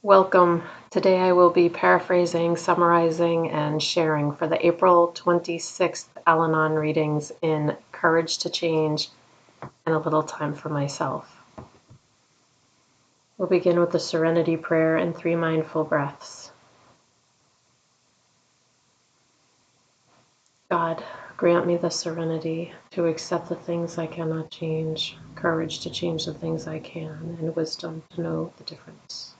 Welcome. Today I will be paraphrasing, summarizing, and sharing for the April 26th Al-Anon readings in Courage to Change and a Little Time for Myself. We'll begin with the Serenity Prayer and 3 mindful breaths. God, grant me the serenity to accept the things I cannot change, courage to change the things I can, and wisdom to know the difference.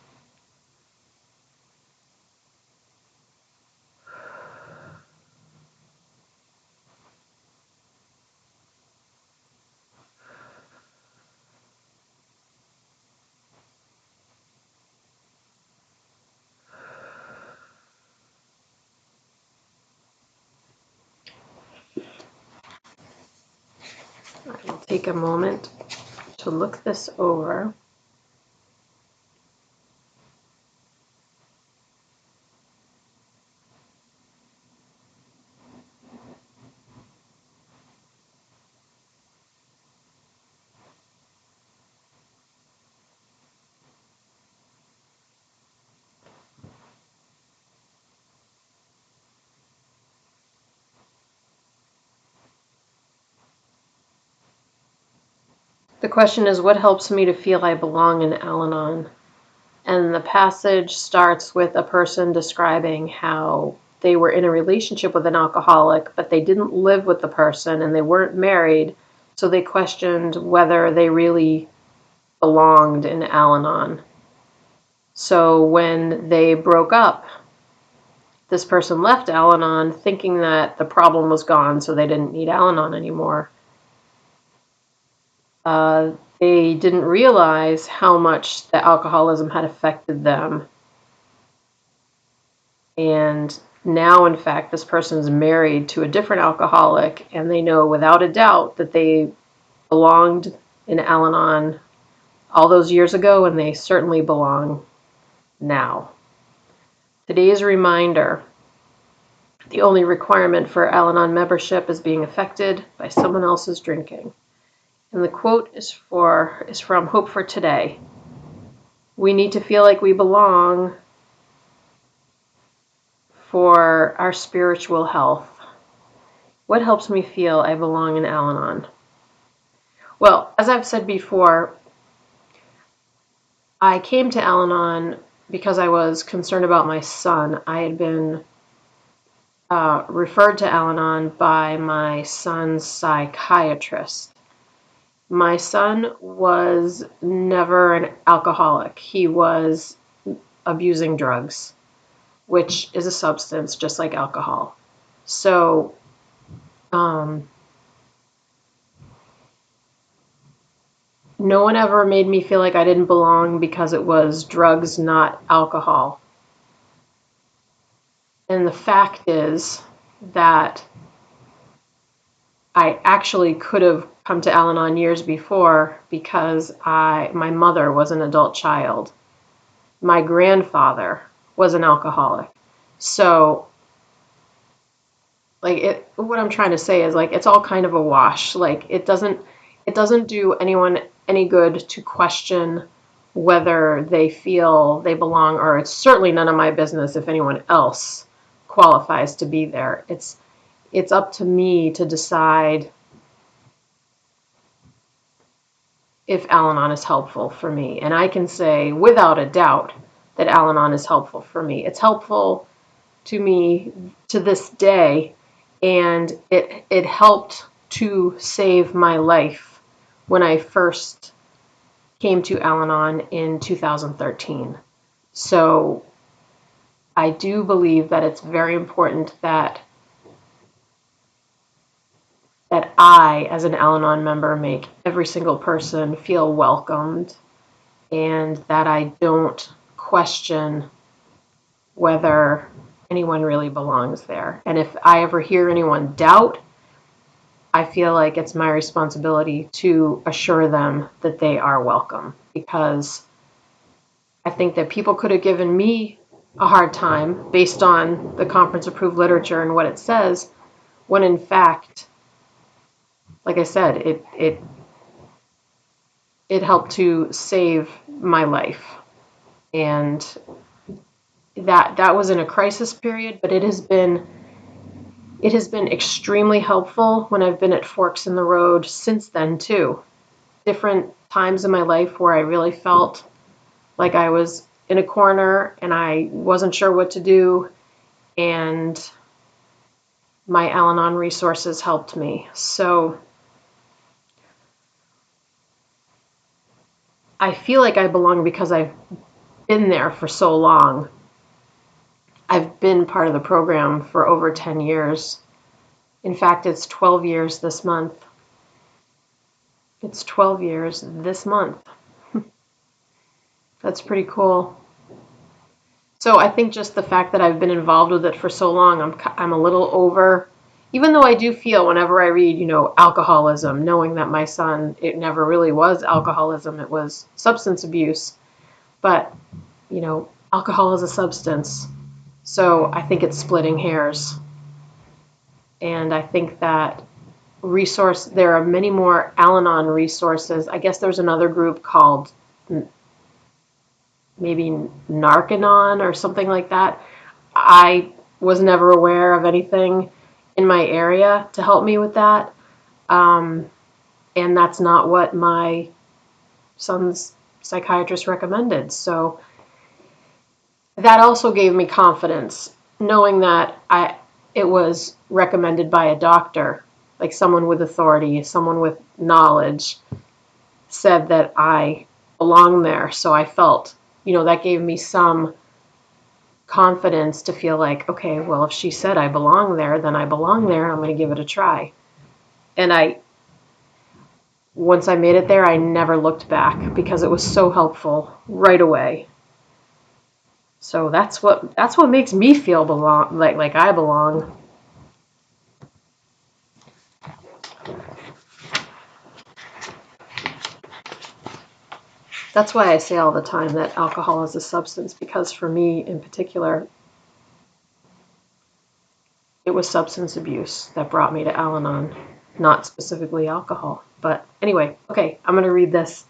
I will take a moment to look this over. The question is, what helps me to feel I belong in Al-Anon? And the passage starts with a person describing how they were in a relationship with an alcoholic, but they didn't live with the person and they weren't married, so they questioned whether they really belonged in Al-Anon. So when they broke up, this person left Al-Anon thinking that the problem was gone, so they didn't need Al-Anon anymore. They didn't realize how much the alcoholism had affected them. And now, in fact, this person's married to a different alcoholic, and they know without a doubt that they belonged in Al-Anon all those years ago, and they certainly belong now. Today's reminder: the only requirement for Al-Anon membership is being affected by someone else's drinking. And the quote is from Hope for Today. We need to feel like we belong for our spiritual health. What helps me feel I belong in Al-Anon? Well, as I've said before, I came to Al-Anon because I was concerned about my son. I had been referred to Al-Anon by my son's psychiatrist. My son was never an alcoholic. He was abusing drugs, which is a substance just like alcohol. So, no one ever made me feel like I didn't belong because it was drugs, not alcohol. And the fact is that I actually could have come to Al-Anon years before because my mother was an adult child. My grandfather was an alcoholic. So, what I'm trying to say is, it's all kind of a wash. It doesn't do anyone any good to question whether they feel they belong, or it's certainly none of my business if anyone else qualifies to be there. It's up to me to decide if Al-Anon is helpful for me. And I can say without a doubt that Al-Anon is helpful for me. It's helpful to me to this day, and it helped to save my life when I first came to Al-Anon in 2013. So I do believe that it's very important that I, as an Al-Anon member, make every single person feel welcomed, and that I don't question whether anyone really belongs there. And if I ever hear anyone doubt, I feel like it's my responsibility to assure them that they are welcome, because I think that people could have given me a hard time based on the conference-approved literature and what it says, when in fact, like I said, it helped to save my life. And that was in a crisis period, but it has been extremely helpful when I've been at forks in the road since then too. Different times in my life where I really felt like I was in a corner and I wasn't sure what to do, and my Al-Anon resources helped me. So I feel like I belong because I've been there for so long. I've been part of the program for over 10 years. In fact, it's 12 years this month. It's 12 years this month. That's pretty cool. So I think just the fact that I've been involved with it for so long, I'm a little over, even though I do feel whenever I read, alcoholism, knowing that my son, it never really was alcoholism, it was substance abuse. But, alcohol is a substance. So I think it's splitting hairs. And I think that there are many more Al-Anon resources. I guess there's another group called maybe Narcanon or something like that. I was never aware of anything in my area to help me with that. And that's not what my son's psychiatrist recommended. So that also gave me confidence, knowing that it was recommended by a doctor, like someone with authority, someone with knowledge, said that I belong there. So I felt, that gave me some confidence to feel like, okay, well, if she said I belong there, then I belong there, and I'm going to give it a try. And once I made it there, I never looked back because it was so helpful right away. So that's what makes me feel like I belong. That's why I say all the time that alcohol is a substance, because for me in particular, it was substance abuse that brought me to Al-Anon, not specifically alcohol. But anyway, okay, I'm going to read this.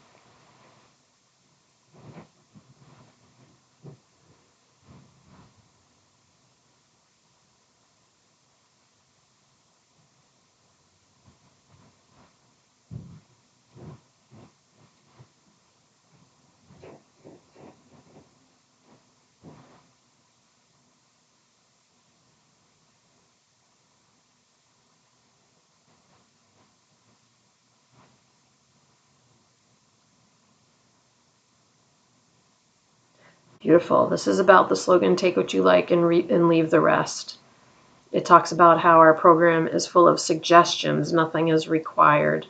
Beautiful. This is about the slogan, take what you like and leave the rest. It talks about how our program is full of suggestions, nothing is required.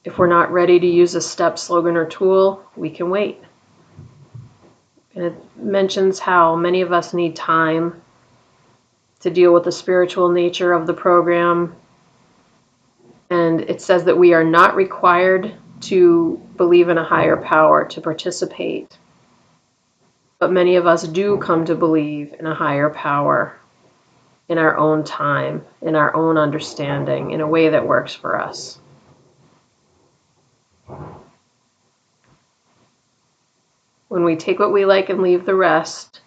If we're not ready to use a step, slogan, or tool, we can wait. And it mentions how many of us need time to deal with the spiritual nature of the program. And it says that we are not required to believe in a higher power to participate. But many of us do come to believe in a higher power in our own time, in our own understanding, in a way that works for us. When we take what we like and leave the rest,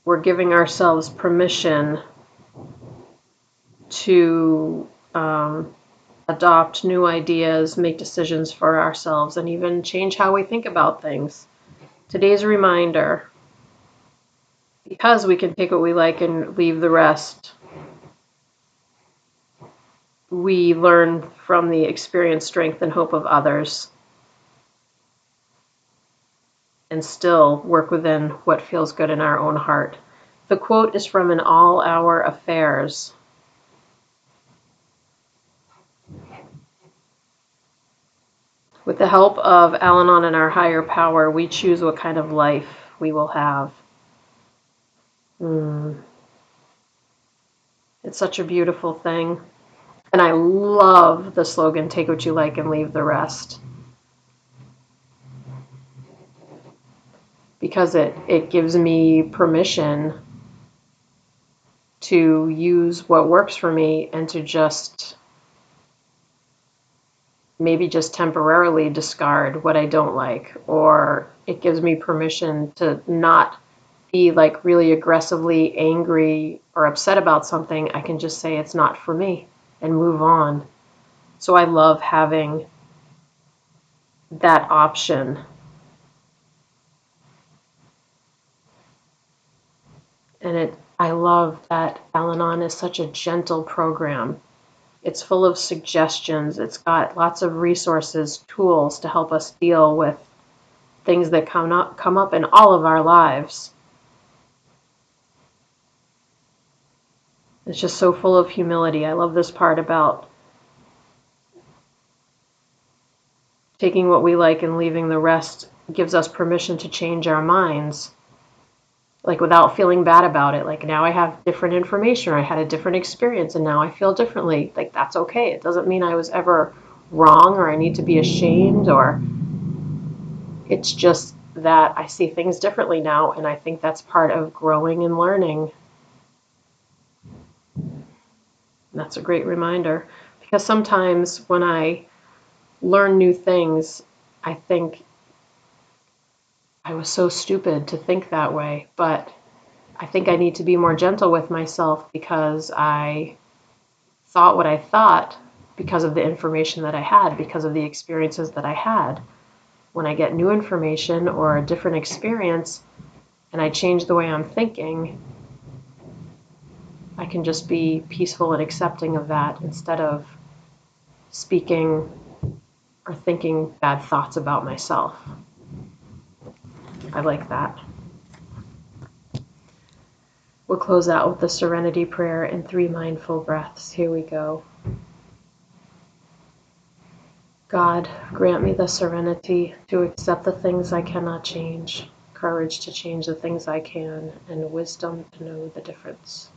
we're giving ourselves permission to adopt new ideas, make decisions for ourselves, and even change how we think about things. Today's reminder, because we can take what we like and leave the rest, we learn from the experience, strength, and hope of others, and still work within what feels good in our own heart. The quote is from an All Our Affairs. With the help of Al-Anon and our higher power, we choose what kind of life we will have. It's such a beautiful thing. And I love the slogan, take what you like and leave the rest. Because it gives me permission to use what works for me and to just maybe just temporarily discard what I don't like, or it gives me permission to not be like really aggressively angry or upset about something. I can just say it's not for me and move on. So I love having that option. And I love that Al-Anon is such a gentle program. It's full of suggestions. It's got lots of resources, tools to help us deal with things that come up in all of our lives. It's just so full of humility. I love this part about taking what we like and leaving the rest gives us permission to change our minds, like without feeling bad about it. Like now I have different information, or I had a different experience and now I feel differently. Like that's okay. It doesn't mean I was ever wrong or I need to be ashamed, or it's just that I see things differently now, and I think that's part of growing and learning. That's a great reminder, because sometimes when I learn new things, I think I was so stupid to think that way, but I think I need to be more gentle with myself because I thought what I thought because of the information that I had, because of the experiences that I had. When I get new information or a different experience and I change the way I'm thinking, I can just be peaceful and accepting of that instead of speaking or thinking bad thoughts about myself. I like that. We'll close out with the serenity prayer and 3 mindful breaths. Here we go. God, grant me the serenity to accept the things I cannot change, courage to change the things I can, and wisdom to know the difference.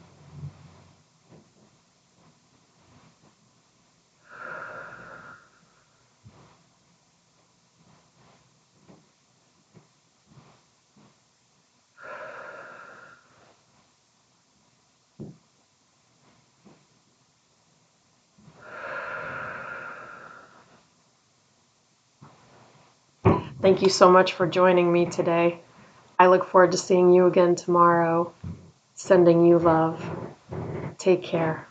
Thank you so much for joining me today. I look forward to seeing you again tomorrow. Sending you love. Take care.